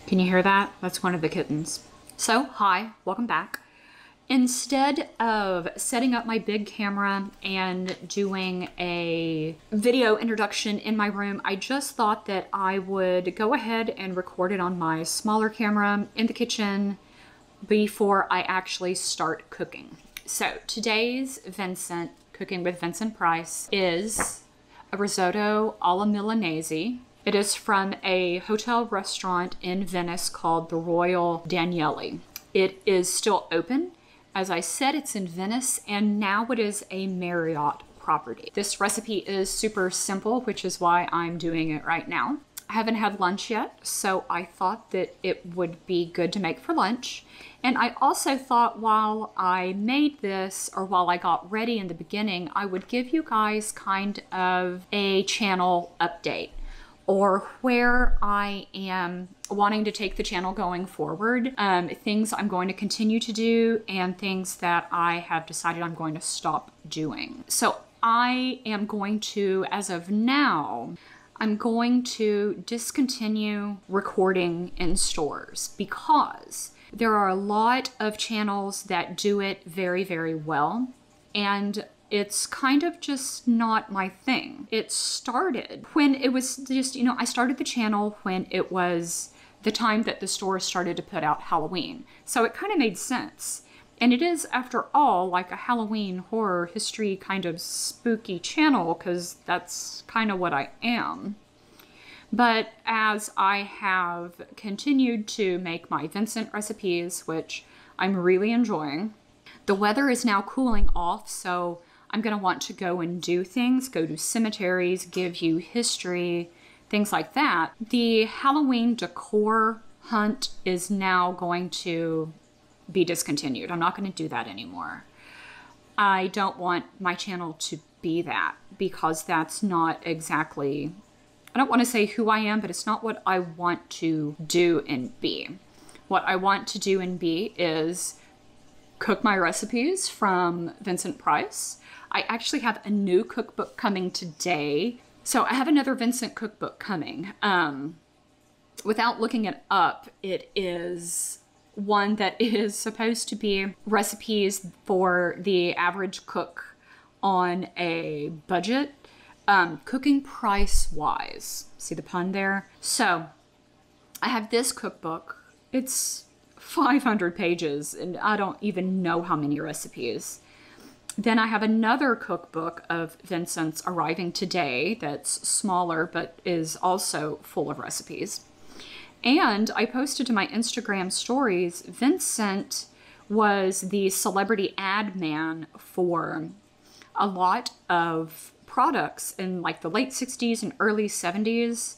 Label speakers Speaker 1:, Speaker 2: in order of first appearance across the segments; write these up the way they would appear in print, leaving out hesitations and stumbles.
Speaker 1: Can you hear that? That's one of the kittens. So, hi, welcome back. Instead of setting up my big camera and doing a video introduction in my room, I just thought that I would go ahead and record it on my smaller camera in the kitchen before I actually start cooking. So today's Vincent, Cooking with Vincent Price, is a risotto alla Milanese. It is from a hotel restaurant in Venice called the Royal Danieli. It is still open. As I said, it's in Venice, and now it is a Marriott property. This recipe is super simple, which is why I'm doing it right now. I haven't had lunch yet, so I thought that it would be good to make for lunch. And I also thought while I made this, or while I got ready in the beginning, I would give you guys kind of a channel update, or where I am wanting to take the channel going forward, things I'm going to continue to do, and things that I have decided I'm going to stop doing. So I am going to, as of now, I'm going to discontinue recording in stores because there are a lot of channels that do it very, very well, and it's kind of just not my thing. It started when it was just, I started the channel when it was the time that the stores started to put out Halloween. So it kind of made sense. And it is, after all, like a Halloween horror history kind of spooky channel, because that's kind of what I am. But as I have continued to make my Vincent recipes, which I'm really enjoying, the weather is now cooling off, so I'm going to want to go and do things, go to cemeteries, give you history, things like that. The Halloween decor hunt is now going to be discontinued. I'm not going to do that anymore. I don't want my channel to be that, because that's not exactly, I don't want to say who I am, but it's not what I want to do and be. What I want to do and be is cook my recipes from Vincent Price. I actually have a new cookbook coming today. So I have another Vincent cookbook coming. Without looking it up, it is one that is supposed to be recipes for the average cook on a budget, cooking price-wise. See the pun there? So I have this cookbook. It's 500 pages, and I don't even know how many recipes. Then I have another cookbook of Vincent's arriving today that's smaller, but is also full of recipes. And I posted to my Instagram stories, Vincent was the celebrity ad man for a lot of products in like the late 60s and early 70s.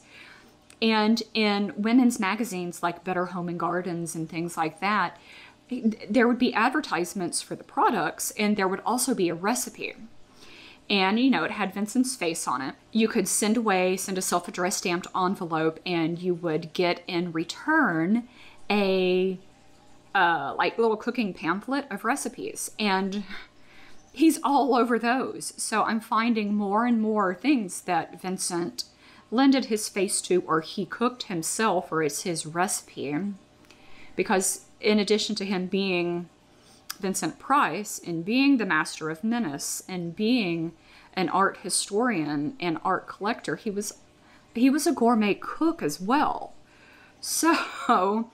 Speaker 1: And in women's magazines like Better Home and Gardens and things like that, there would be advertisements for the products, and there would also be a recipe. And, it had Vincent's face on it. You could send a self-addressed stamped envelope, and you would get in return a like little cooking pamphlet of recipes. And he's all over those. So I'm finding more and more things that Vincent lended his face to, or he cooked himself, or it's his recipe. Because in addition to him being Vincent Price and being the master of menace and being an art historian and art collector, he was a gourmet cook as well. So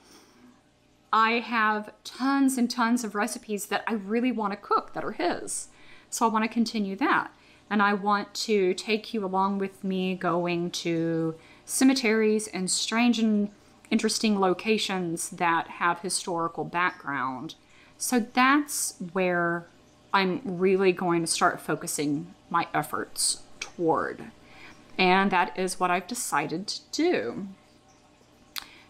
Speaker 1: I have tons and tons of recipes that I really want to cook that are his. So I want to continue that. And I want to take you along with me going to cemeteries and strange and interesting locations that have historical background. So that's where I'm really going to start focusing my efforts toward. And that is what I've decided to do.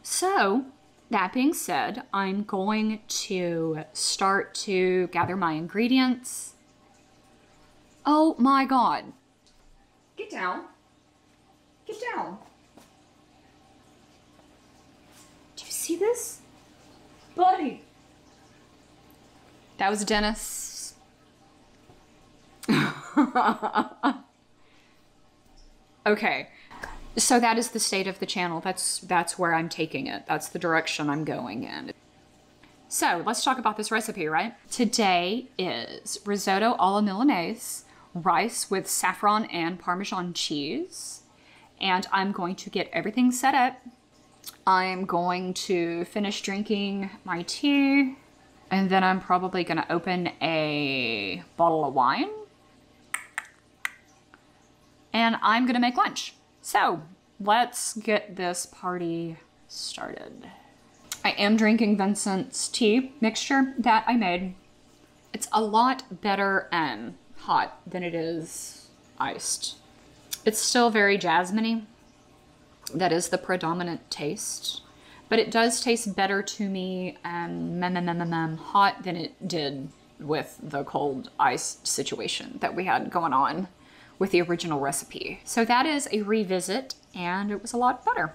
Speaker 1: So that being said, I'm going to start to gather my ingredients. Oh my God. Get down. Get down. See this? Buddy. That was Dennis. Okay. So that is the state of the channel. That's where I'm taking it. That's the direction I'm going in. So let's talk about this recipe, right? Today is risotto alla Milanese, rice with saffron and Parmesan cheese. And I'm going to get everything set up. I'm going to finish drinking my tea. And then I'm probably going to open a bottle of wine. And I'm going to make lunch. So let's get this party started. I am drinking Vincent's tea mixture that I made. It's a lot better hot than it is iced. It's still very jasmine-y. That is the predominant taste. But it does taste better to me hot than it did with the cold iced situation that we had going on with the original recipe. So that is a revisit, and it was a lot better.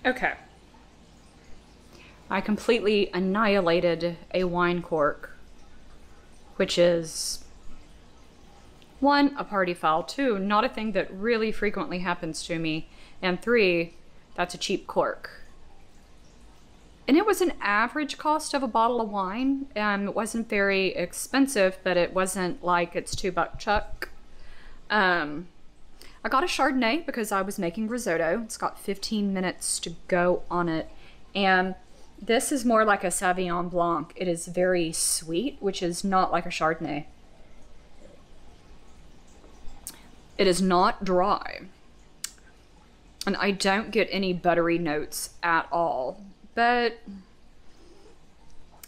Speaker 1: Okay. I completely annihilated a wine cork, which is, 1, a party foul, 2, not a thing that really frequently happens to me, and 3, that's a cheap cork. And it was an average cost of a bottle of wine. It wasn't very expensive, but it wasn't like it's $2 chuck. I got a Chardonnay because I was making risotto. It's got 15 minutes to go on it. And this is more like a Sauvignon Blanc. It is very sweet, which is not like a Chardonnay. It is not dry. And I don't get any buttery notes at all. But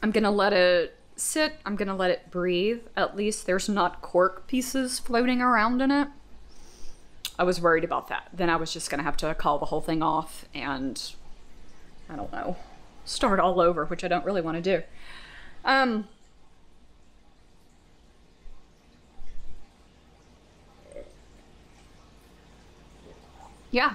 Speaker 1: I'm gonna let it sit. I'm gonna let it breathe. At least there's not cork pieces floating around in it. I was worried about that. Then I was just gonna have to call the whole thing off and, I don't know, start all over, which I don't really want to do. Yeah.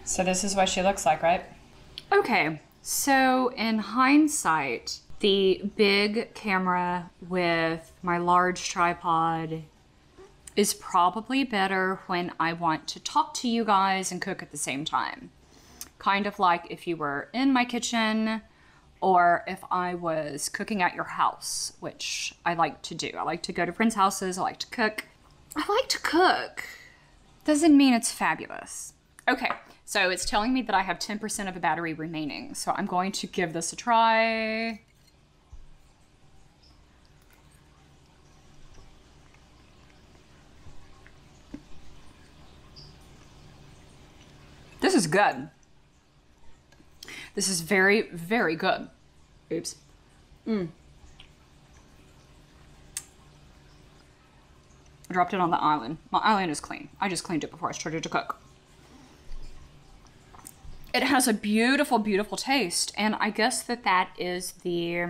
Speaker 1: So this is what she looks like, right? Okay, so in hindsight, The big camera with my large tripod is probably better when I want to talk to you guys and cook at the same time. Kind of like if you were in my kitchen or if I was cooking at your house, which I like to do. I like to go to friends' houses. I like to cook. I like to cook. Doesn't mean it's fabulous. Okay, so it's telling me that I have 10% of a battery remaining. So I'm going to give this a try. This is good. This is very, very good. Oops. I dropped it on the island. My island is clean. I just cleaned it before I started to cook. It has a beautiful, beautiful taste. And I guess that is the...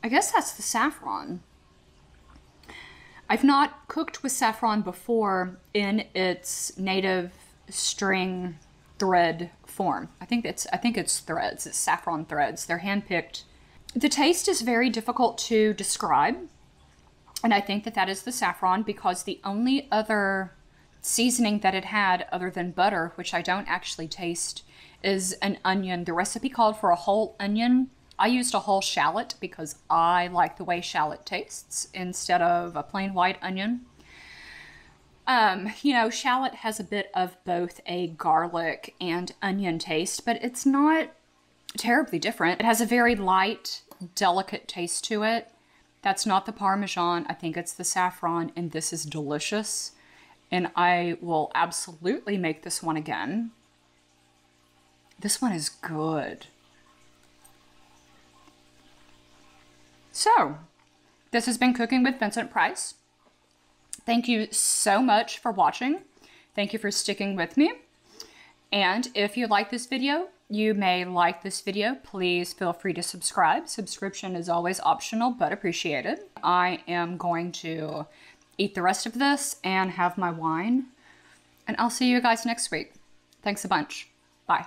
Speaker 1: I guess that's the saffron. I've not cooked with saffron before in its native string thread form. I think it's threads. It's saffron threads. They're handpicked. The taste is very difficult to describe, and I think that is the saffron because the only other seasoning that it had other than butter, which I don't actually taste, is an onion. The recipe called for a whole onion. I used a whole shallot because I like the way shallot tastes instead of a plain white onion. You know, shallot has a bit of both a garlic and onion taste, but it's not terribly different. It has a very light, delicate taste to it. That's not the Parmesan. I think it's the saffron, and this is delicious. And I will absolutely make this one again. This one is good. So, this has been Cooking with Vincent Price. Thank you so much for watching. Thank you for sticking with me. And if you like this video, you may like this video. Please feel free to subscribe. Subscription is always optional, but appreciated. I am going to eat the rest of this and have my wine. And I'll see you guys next week. Thanks a bunch. Bye.